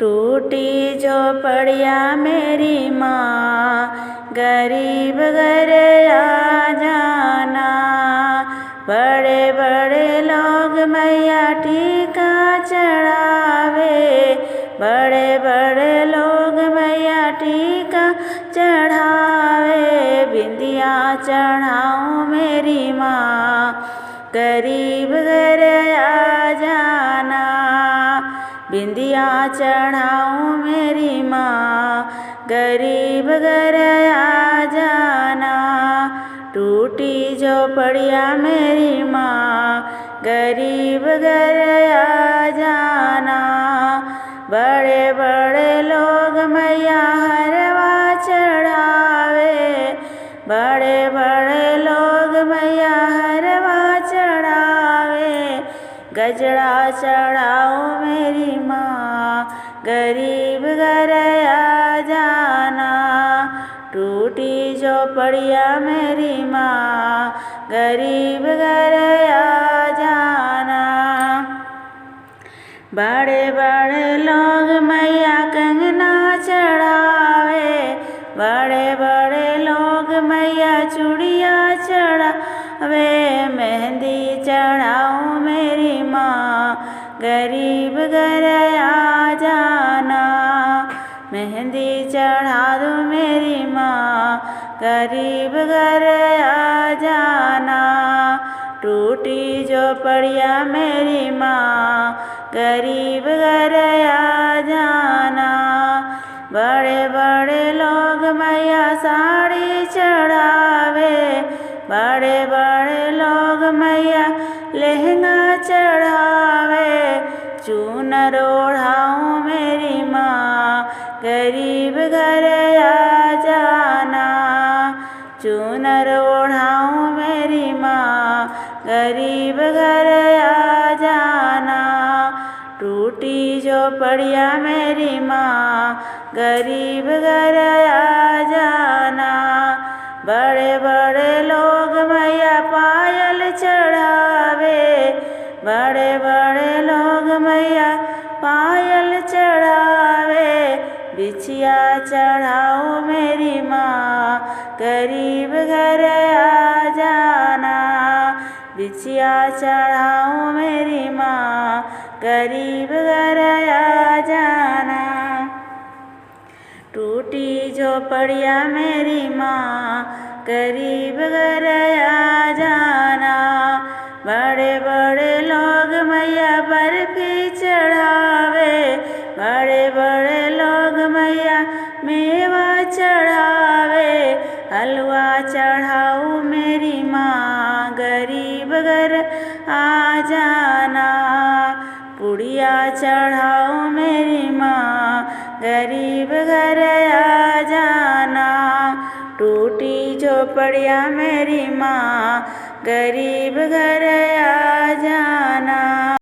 टूटी झोपड़िया मेरी माँ, गरीब घर आ जाना। बड़े बड़े लोग मैया टीका चढ़ावे, बड़े बड़े लोग मैया टीका चढ़ावे। बिंदिया चढ़ाऊँ मेरी माँ, गरीब घर आ जाना। बिंदिया चढ़ाऊँ मेरी माँ, गरीब घर आ जाना। टूटी झोपड़िया मेरी माँ, गरीब घर आ जाना। बड़े बड़े लोग मैया हरवा चढ़ावे, बड़े बड़े लोग मैया हरवा चढ़ावे। गजरा चढ़ाओ मेरी माँ, गरीब घर आ जाना। टूटी झोपड़िया मेरी माँ, गरीब घर आ जाना। बड़े बड़े लोग मैया कंगना चढ़ावे, बड़े बड़े लोग मैया चूड़िया चढ़ावे। मेहंदी चढ़ाऊँ मेरी माँ, गरीब घर आ जाना। मेहंदी चढ़ा दूँ मेरी माँ, गरीब घर आ जाना। टूटी झोपड़िया मेरी माँ, गरीब घर आ जाना। बड़े बड़े लोग मैया साड़ी चढ़ावे, बड़े बड़े लोग मैया लहंगा चढ़ावे। चूनर ओढ़ाऊँ मेरी माँ, गरीब घर आ जाना। चूनर ओढ़ाऊँ मेरी माँ, गरीब घर आ जाना। टूटी झोपड़िया मेरी माँ, गरीब घर आ जाना। बड़े बड़े लोग मैया पायल चढ़ावे, बड़े बड़े लोग मैया पायल चढ़ावे। बिछिया चढ़ाओ मेरी माँ, गरीब घर आ जाना। बिछिया चढ़ाओ मेरी माँ, गरीब घर आ जाना। टूटी झोपड़िया मेरी माँ, गरीब घर आ जाना। बड़े बड़े लोग मैया बर्फी चढ़ावे, बड़े बड़े लोग मैया मेवा चढ़ावे। हलवा चढ़ाऊँ मेरी माँ, गरीब घर आ जाना। पुड़िया चढ़ाऊँ मेरी माँ, गरीब घर आ जाना। टूटी झोपड़िया मेरी माँ, गरीब घर आ जाना।